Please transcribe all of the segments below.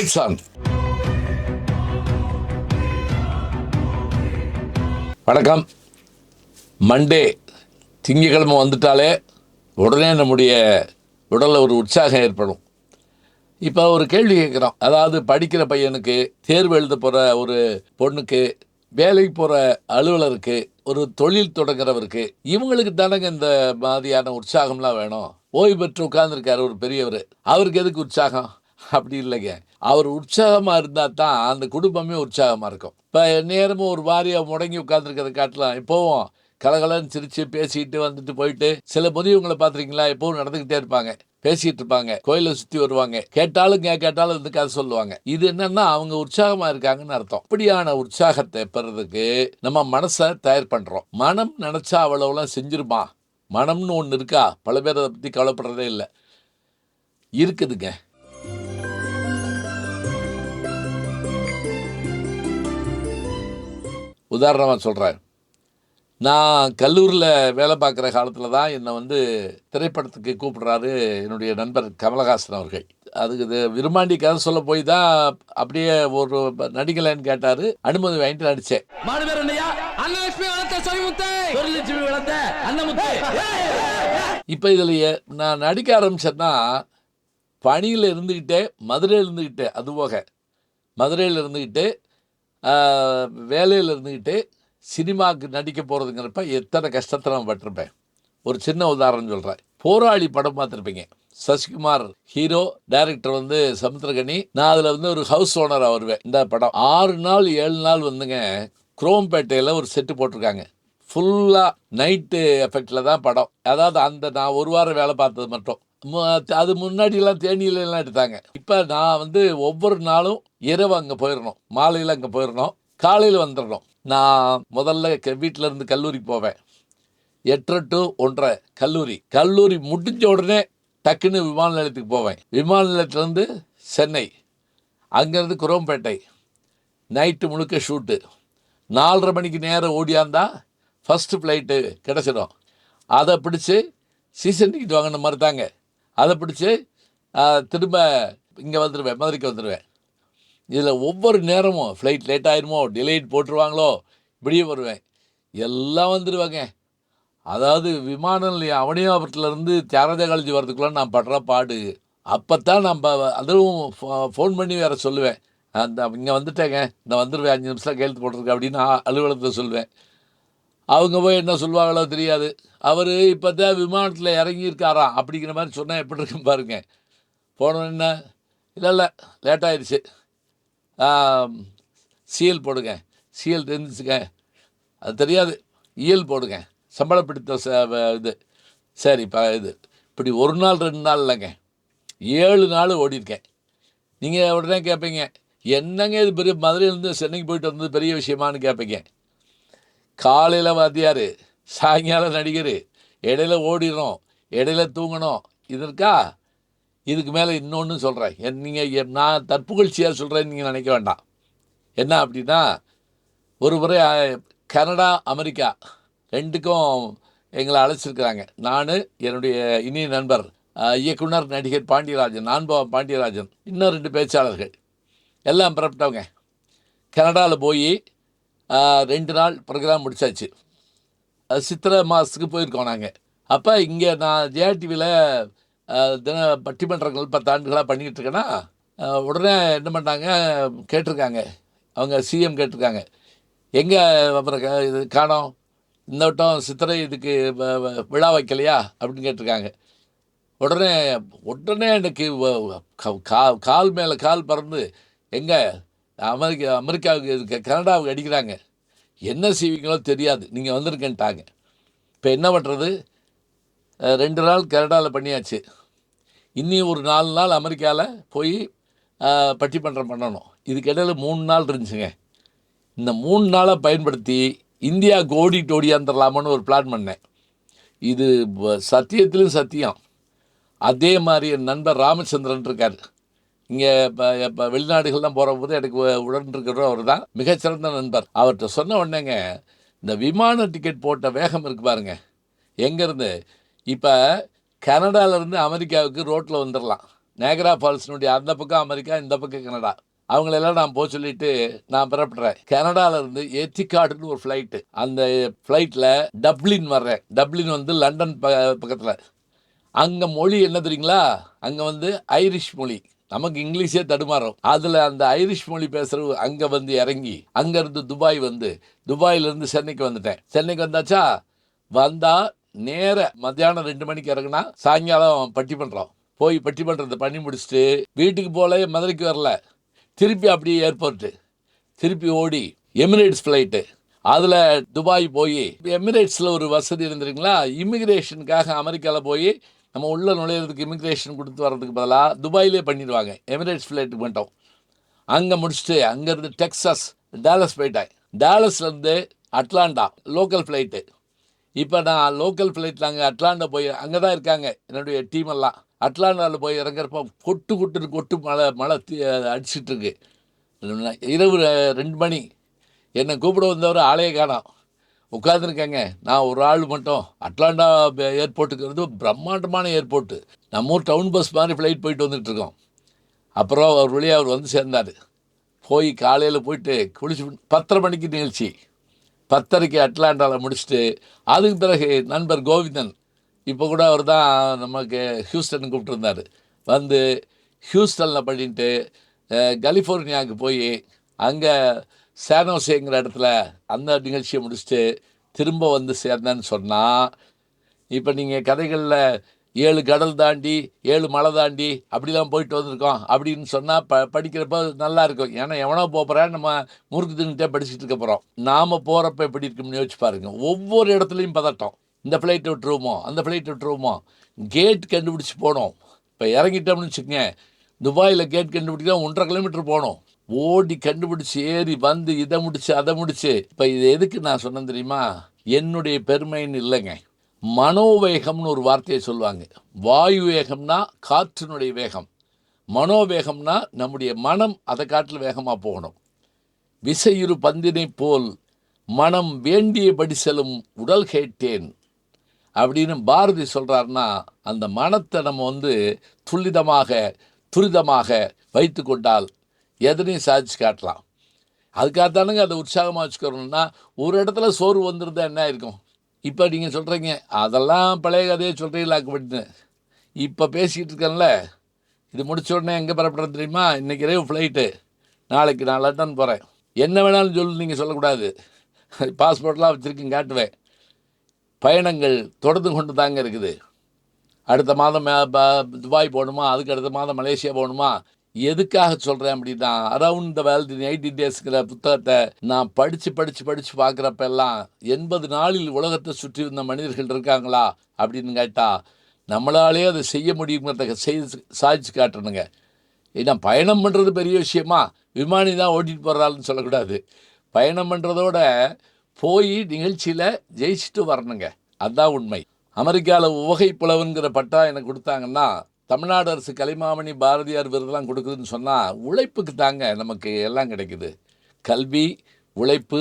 Lights on. வணக்கம். Monday திங்கக்கிழமை வந்துட்டாலே உடனே நம்முடைய உடலில் ஒரு உற்சாகம் ஏற்படும். இப்போ ஒரு கேள்வி கேட்குறோம். அதாவது படிக்கிற பையனுக்கு, தேர்வு எழுத போகிற ஒரு பொண்ணுக்கு, வேலைக்கு போகிற அலுவலருக்கு, ஒரு தொழில் தொடங்குறவருக்கு, இவங்களுக்கு தானங்க இந்த மாதிரியான உற்சாகம்லாம் வேணும். ஓய்வு பெற்று உட்கார்ந்துருக்காரு ஒரு பெரியவர், அவருக்கு எதுக்கு உற்சாகம்? அப்படி இல்லைங்க. அவர் உற்சாகமாக இருந்தால் தான் அந்த குடும்பமே உற்சாகமாக இருக்கும். இப்போ நேரமும் ஒரு வாரியாக முடங்கி உட்காந்துருக்கிறத காட்டலாம். இப்போவும் கலகலன்னு சிரித்து பேசிக்கிட்டு வந்துட்டு போயிட்டு, சில முதியவங்களை பார்த்துருக்கீங்களா, எப்போவும் நடந்துக்கிட்டே இருப்பாங்க, பேசிகிட்டு இருப்பாங்க, கோயிலை சுற்றி வருவாங்க, கேட்டாலும் கேட்டாலும் வந்து கதை சொல்லுவாங்க. இது என்னன்னா அவங்க உற்சாகமாக இருக்காங்கன்னு அர்த்தம். இப்படியான உற்சாகத்தை பெறதுக்கு நம்ம மனசை தயார் பண்ணுறோம். மனம் நினச்சா அவ்வளோலாம் செஞ்சிருமா? மனம்னு ஒன்று இருக்கா? பல பேர் அதை பற்றி கவலைப்படுறதே இல்லை. இருக்குதுங்க. உதாரணமாக சொல்கிறேன். நான் கல்லூரியில் வேலை பார்க்குற காலத்தில் தான் என்னை வந்து திரைப்படத்துக்கு கூப்பிடுறாரு என்னுடைய நண்பர் கமலஹாசன் அவர்கள். அதுக்கு இது விரும்மாண்டி கதை சொல்ல போய் தான் அப்படியே ஒரு நடிகலைன்னு கேட்டார். அனுமதி வாங்கிட்டு நடித்தேன். இப்போ இதில் நான் நடிக்க ஆரம்பிச்சேன்னா பணியில் இருந்துக்கிட்டே, மதுரையில் இருந்துக்கிட்டே, அதுபோக மதுரையில் இருந்துக்கிட்டு வேலையில் இருந்துக்கிட்டு சினிமாவுக்கு நடிக்க போகிறதுங்கிறப்ப எத்தனை கஷ்டத்தை நான் பட்டிருப்பேன். ஒரு சின்ன உதாரணம் சொல்கிறேன். போராளி படம் பார்த்துருப்பீங்க. சசிகுமார் ஹீரோ, டைரக்டர் வந்து சமுத்திரகனி. நான் அதில் வந்து ஒரு ஹவுஸ் ஓனராக வருவேன். இந்த படம் 6 நாள் 7 நாள் வந்துங்க குரோம்பேட்டையில் ஒரு செட்டு போட்டிருக்காங்க. ஃபுல்லாக நைட்டு எஃபெக்டில் தான் படம். அதாவது அந்த நான் ஒரு வாரம் வேலை பார்த்தது மட்டும். அது முன்னாடியெல்லாம் தேனியிலலாம் எடுத்தாங்க. இப்போ நான் வந்து ஒவ்வொரு நாளும் இரவு அங்கே போயிடணும், மாலையில் அங்கே போயிடணும், காலையில் வந்துடணும். நான் முதல்ல வீட்டில் இருந்து கல்லூரிக்கு போவேன். 8:30 to 1:30 கல்லூரி முடிஞ்ச உடனே டக்குன்னு விமான நிலையத்துக்கு போவேன். விமான நிலையத்துலேருந்து சென்னை, அங்கேருந்து குரோம்பேட்டை, நைட்டு முழுக்க ஷூட்டு. 4:30 மணிக்கு நேரம் ஓடியாந்தா ஃபஸ்ட்டு ஃப்ளைட்டு கிடச்சிடும். அதை பிடிச்சி சீசன் டிக்கெட் வாங்கின மாதிரி தாங்க. அதை பிடிச்சி திரும்ப இங்கே வந்துடுவேன், மதுரைக்கு வந்துடுவேன். இதில் ஒவ்வொரு நேரமும் ஃப்ளைட் லேட் ஆகிருமோ, டிலேட் போட்டுருவாங்களோ, இப்படியே வருவேன். எல்லாம் வந்துடுவாங்க. அதாவது விமான நிலையம் அவனியாபுரத்துலேருந்து தியாகராஜா காலேஜ் வரதுக்குள்ளே நான் படுற பாடு. அப்போ தான் நம்ம அதுவும் ஃபோன் பண்ணி வேறு சொல்லுவேன், அந்த இங்கே வந்துட்டேங்க, நான் வந்துடுவேன், 5 நிமிஷம் கையெழுத்து போட்டிருக்கேன் அப்படின்னு அலுவலகத்தில் சொல்லுவேன். அவங்க போய் என்ன சொல்லுவாங்களோ தெரியாது. அவர் இப்போ தான் விமானத்தில் இறங்கியிருக்காராம் அப்படிங்கிற மாதிரி சொன்னால் எப்படி இருக்குன்னு பாருங்க. போனோன்னா இல்லை லேட் ஆகிடுச்சு, சிஎல் போடுங்க, சிஎல் தெரிஞ்சிச்சுங்க, அது தெரியாது, இஎல் போடுங்க, சம்பளம் பிடித்த இது சரி இது இப்படி 1 நாள் 2 நாள் இல்லைங்க, 7 நாள் ஓடிருக்கேன். நீங்கள் உடனே கேட்பீங்க, என்னங்க இது பெரிய மதுரையிலேருந்து சென்னைக்கு போயிட்டு வந்தது பெரிய விஷயமானு கேட்பீங்க. காலையில் வாத்தியார், சாயங்காலம் நடிகர், இடையில ஓடிடணும், இடையில தூங்கணும். இது இருக்கா? இதுக்கு மேலே இன்னொன்று சொல்கிறேன். நீங்கள் நான் தற்புகழ்ச்சியாக சொல்கிறேன்னு நீங்கள் நினைக்க வேண்டாம். என்ன அப்படின்னா, ஒரு முறை கனடா அமெரிக்கா 2க்கும் எங்களை அழைச்சிருக்கிறாங்க. நான், என்னுடைய இனிய நண்பர் இயக்குனர் நடிகர் பாண்டியராஜன், நான்பாவம் பாண்டியராஜன், இன்னும் 2 பேச்சாளர்கள், எல்லாம் புறப்பட்டவங்க. கனடாவில் போய் 2 நாள் ப்ரோக்ராம் முடிச்சாச்சு. சித்திரை மாதத்துக்கு போயிருக்கோம் நாங்கள். அப்போ இங்கே நான் ஜேஆர்டிவியில் தின பட்டிமன்றங்கள் 10 ஆண்டுகளாக பண்ணிக்கிட்டு இருக்கேன்னா, உடனே என்ன பண்ணாங்க, கேட்டிருக்காங்க, அவங்க சிஎம் கேட்டிருக்காங்க, எங்கே அப்புறம் இது காணோம், இந்த வட்டம் சித்திரை இதுக்கு விழா வைக்கலையா அப்படின்னு கேட்டிருக்காங்க. உடனே எனக்கு கால் மேலே கால் பறந்து, எங்கே அமெரிக்காவுக்கு கனடாவுக்கு அடிக்கிறாங்க, என்ன செய்வீங்களோ தெரியாது, நீங்கள் வந்திருக்கேன்ட்டாங்க. இப்போ என்ன பண்ணுறது? 2 நாள் கனடாவில் பண்ணியாச்சு. இன்னி ஒரு 4 நாள் அமெரிக்காவில் போய் பட்டிமன்றம் பண்ணணும். இதுக்கு இடையில் 3 நாள் இருந்துச்சுங்க. இந்த 3 நாளை பயன்படுத்தி இந்தியாவுக்கு ஓடியாந்துடலாமான்னு ஒரு பிளான் பண்ணேன். இது சத்தியத்திலும் சத்தியம். அதே மாதிரி என் நண்பர் ராமச்சந்திரன் இருக்கார். இங்கே இப்போ வெளிநாடுகள்லாம் போகும்போது எனக்கு உடன் இருக்கிறவர் அவர் தான், மிகச்சிறந்த நண்பர். அவர்கிட்ட சொன்ன உடனேங்க, இந்த விமான டிக்கெட் போட்ட வேகம் இருக்குது பாருங்கள். எங்கேருந்து இப்போ கனடாவிலேருந்து அமெரிக்காவுக்கு ரோட்டில் வந்துடலாம். நேகரா ஃபால்ஸ்னுடைய அந்த பக்கம் அமெரிக்கா, இந்த பக்கம் கனடா. அவங்களெல்லாம் நான் போக சொல்லிட்டு நான் புறப்படுறேன். கனடாவிலேருந்து எத்திகாடுன்னு ஒரு ஃப்ளைட்டு. அந்த ஃப்ளைட்டில் டப்ளின் வர்றேன். டப்ளின் வந்து லண்டன் பக்கத்தில். அங்கே மொழி என்ன தெரியுங்களா? அங்கே வந்து ஐரிஷ் மொழி. நமக்கு இங்கிலீஷே தடுமாறும். அதில் அந்த ஐரிஷ் மொழி பேசுகிற அங்கே வந்து இறங்கி அங்கேருந்து துபாய் வந்து துபாயிலேருந்து சென்னைக்கு வந்துட்டேன். சென்னைக்கு வந்தாச்சா, வந்தால் நேர மத்தியானம் 2 மணிக்கு இறங்குனா சாயங்காலம் பட்டிமன்றம். போய் பட்டிமன்றத்தை பண்ணி முடிச்சுட்டு வீட்டுக்கு போல மதுரைக்கு வரல. திருப்பி அப்படியே ஏர்போர்ட்டு திருப்பி ஓடி எமிரேட்ஸ் ஃப்ளைட்டு. அதில் துபாய் போய் எமிரேட்ஸில் ஒரு வசதி இருந்துருங்களா, இமிக்ரேஷனுக்காக அமெரிக்காவில் போய் நம்ம உள்ளே நுழையிறதுக்கு இமிக்ரேஷன் கொடுத்து வர்றதுக்கு பதிலாக துபாயிலே பண்ணிடுவாங்க. எமிரேட்ஸ் ஃப்ளைட்டுக்கு மட்டும் அங்கே முடிச்சுட்டு அங்கேருந்து டெக்ஸாஸ் டாலஸ் போயிட்டேன். டாலஸ்லேருந்து அட்லாண்டா லோக்கல் ஃப்ளைட்டு. இப்போ நான் லோக்கல் ஃப்ளைட்டில் அங்கே அட்லாண்டா போய் அங்கே தான் இருக்காங்க என்னுடைய டீமெல்லாம். அட்லாண்டாவில் போய் இறங்குறப்போ கொட்டு மழை அடிச்சிட்ருக்கு. இரவு 2 மணி. என்னை கூப்பிட வந்தவர் ஆளையே காணோம். உட்காந்துருக்கேங்க நான் ஒரு ஆள் மட்டும். அட்லாண்டா ஏர்போர்ட்டுங்கிறது பிரம்மாண்டமான ஏர்போர்ட்டு. நம்ம ஊர் டவுன் பஸ் மாதிரி ஃப்ளைட் போயிட்டு வந்துட்டுருக்கோம். அப்புறம் அவர் வழியாக அவர் வந்து சேர்ந்தார். போய் காலையில் போயிட்டு குளிச்சு 10:30 மணிக்கு நிகழ்ச்சி. 10:30க்கு அட்லாண்டாவில் முடிச்சுட்டு அதுக்கு பிறகு நண்பர் கோவிந்தன், இப்போ கூட அவர் தான் நமக்கு ஹியூஸ்டன் கூப்பிட்டுருந்தார். வந்து ஹியூஸ்டனில் பண்ணிட்டு கலிஃபோர்னியாவுக்கு போய் அங்கே சானோசேங்கிற இடத்துல அந்த நிகழ்ச்சியை முடிச்சுட்டு திரும்ப வந்து சேர்ந்தேன்னு சொன்னால், இப்போ நீங்கள் கதைகளில் 7 கடல் தாண்டி 7 மலை தாண்டி அப்படிலாம் போயிட்டு வந்திருக்கோம் அப்படின்னு சொன்னால் படிக்கிறப்ப நல்லா இருக்கும். ஏன்னா எவனோ போகிறேன் நம்ம முறுக்கு தின்னுட்டே படிச்சுட்டு இருக்க போகிறோம். நாம் போகிறப்ப எப்படி இருக்குன்னு யோசிச்சு பாருங்கள். ஒவ்வொரு இடத்துலையும் பதட்டம். இந்த ஃப்ளைட்டை விட்டுருவோமோ, அந்த ஃப்ளைட்டை விட்டுருவோமோ, கேட் கண்டுபிடிச்சி போனோம். இப்போ இறங்கிட்டோம்னு வச்சுக்கோங்க, துபாயில் கேட் கண்டுபிடிக்க 1.5 கிலோமீட்டர் போகணும். ஓடி கண்டுபிடிச்சி ஏறி வந்து இதை முடிச்சு அதை முடிச்சு. இப்போ இது எதுக்கு நான் சொன்னேன் தெரியுமா? என்னுடைய பெருமைன்னு இல்லைங்க. மனோவேகம்னு ஒரு வார்த்தையை சொல்லுவாங்க. வாயு வேகம்னா காற்றினுடைய வேகம், மனோவேகம்னா நம்முடைய மனம் அதை காட்டில் வேகமாக போகணும். விசையுறு பந்தினை போல் மனம் வேண்டியபடி செல்லும் உடல் கேட்டேன் அப்படின்னு பாரதி சொல்கிறாருன்னா, அந்த மனத்தை நம்ம வந்து துரிதமாக வைத்து கொண்டால் எதனையும் சாதிச்சு காட்டலாம். அதுக்காகத்தானுங்க அதை உற்சாகமாக வச்சுக்கிறோம்னா, ஒரு இடத்துல சோறு வந்துருந்தா என்ன இருக்கும்? இப்போ நீங்கள் சொல்கிறீங்க அதெல்லாம் பழைய கதையை சொல்கிறீங்களாக்கப்பட்டு. இப்போ பேசிக்கிட்டு இருக்கேன்ல, இது முடிச்ச உடனே எங்கே புறப்படுறது தெரியுமா? இன்றைக்கி இரவு ஃப்ளைட்டு, நாளைக்கு நான் லண்டன் போகிறேன். என்ன வேணாலும் சொல்லு, நீங்கள் சொல்லக்கூடாது. பாஸ்போர்ட்லாம் வச்சுருக்கேன், காட்டுவேன். பயணங்கள் தொடர்ந்து கொண்டு தாங்க இருக்குது. அடுத்த மாதம் துபாய் போகணுமா, அதுக்கு அடுத்த மாதம் மலேசியா போகணுமா. எதுக்காக சொல்கிறேன் அப்படின்னா, அரவுண்ட் த வேர்ல்டு இன் 80 டேஸ்ங்கிற புத்தகத்தை நான் படித்து பார்க்குறப்பெல்லாம் 80 நாளில் உலகத்தை சுற்றி வந்த மனிதர்கள் இருக்காங்களா அப்படின்னு கேட்டால், நம்மளாலே அதை செய்ய முடியுங்கிறத சாதிச்சு காட்டணுங்க. ஏன்னா பயணம் பண்ணுறது பெரிய விஷயமா, விமானி தான் ஓட்டிகிட்டு போகிறாள்னு சொல்லக்கூடாது. பயணம் பண்ணுறதோட போய் நிகழ்ச்சியில் ஜெயிச்சுட்டு வரணுங்க, அதுதான் உண்மை. அமெரிக்காவில் உவகை புலவன்கிற பட்டா எனக்கு கொடுத்தாங்கன்னா, தமிழ்நாடு அரசு கலைமாமணி பாரதியார் விருதெல்லாம் கொடுக்குதுன்னு சொன்னால், உழைப்புக்கு தாங்க நமக்கு எல்லாம் கிடைக்குது. கல்வி, உழைப்பு,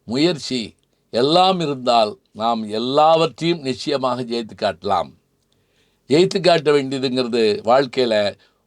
முயற்சி எல்லாம் இருந்தால் நாம் எல்லாவற்றையும் நிச்சயமாக ஜெயித்து காட்டலாம். ஜெயித்து காட்ட வேண்டியதுங்கிறது வாழ்க்கையில்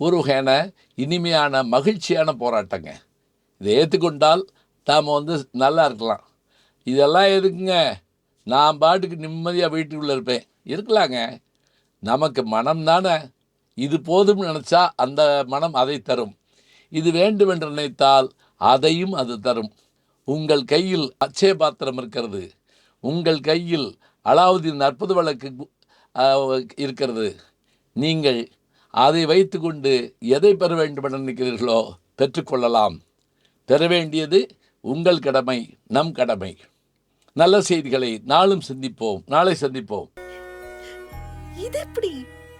ஒரு வகையான இனிமையான மகிழ்ச்சியான போராட்டங்க. இதை ஏற்றுக்கொண்டால் நாம் வந்து நல்லா இருக்கலாம். இதெல்லாம் எதுக்குங்க? நான் பாட்டுக்கு நிம்மதியாக வீட்டுக்குள்ளே இருப்பேன். இருக்கலாங்க, நமக்கு மனம் தானே. இது போதும்னு நினச்சா அந்த மனம் அதை தரும். இது வேண்டும் என்று நினைத்தால் அதையும் அது தரும். உங்கள் கையில் அச்சய பாத்திரம் இருக்கிறது, உங்கள் கையில் அலாவுதீன் அற்புத வழக்கு இருக்கிறது. நீங்கள் அதை வைத்து கொண்டு எதை பெற வேண்டும் என்று நினைக்கிறீர்களோ பெற்றுக்கொள்ளலாம். பெற வேண்டியது உங்கள் கடமை, நம் கடமை. நல்ல செய்திகளை நாளும் சிந்திப்போம், நாளை சந்திப்போம். இது எப்படி?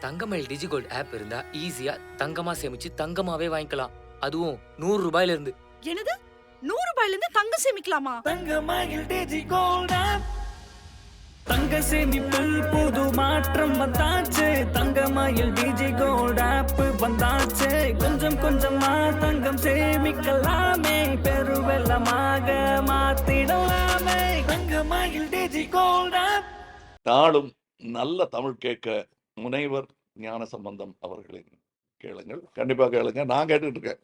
தங்கமயில் டிஜிகோல்ட் ஆப் இருந்தா ஈஸியா தங்கமா சேமிச்சு தங்கமாவே வாங்கிக்கலாம். அதுவும் 100 ரூபாயில இருந்து. என்னது 100 ரூபாயில இருந்து தங்கம் சேமிக்கலாமா? தங்கமயில் டிஜிகோல்ட் ஆப். தங்க சேமிப்பில் புது மாற்றம் வந்தாச்சு. தங்கமயில் டிஜிகோல்ட் ஆப் வந்தாச்சு. கொஞ்சம் கொஞ்சமா தங்கம் சேமிக்கலாமே, பெருவெள்ளமாக மாத்திடலாமே. தங்கமயில் டிஜிகோல்ட் ஆப். நாளும் நல்ல தமிழ் கேட்க முனைவர் ஞானசம்பந்தம் அவர்களின் கேளுங்கள், கண்டிப்பாக கேளுங்க. நான் கேட்டுட்டு இருக்கேன்.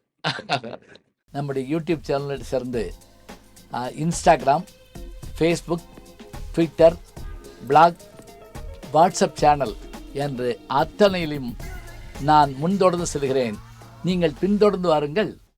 நம்முடைய யூடியூப் சேனலை சேர்ந்து Instagram, Facebook, Twitter, blog, WhatsApp channel என்று அத்தனையிலும் நான் முன்தொடர்ந்து செல்கிறேன். நீங்கள் பின்தொடர்ந்து வாருங்கள்.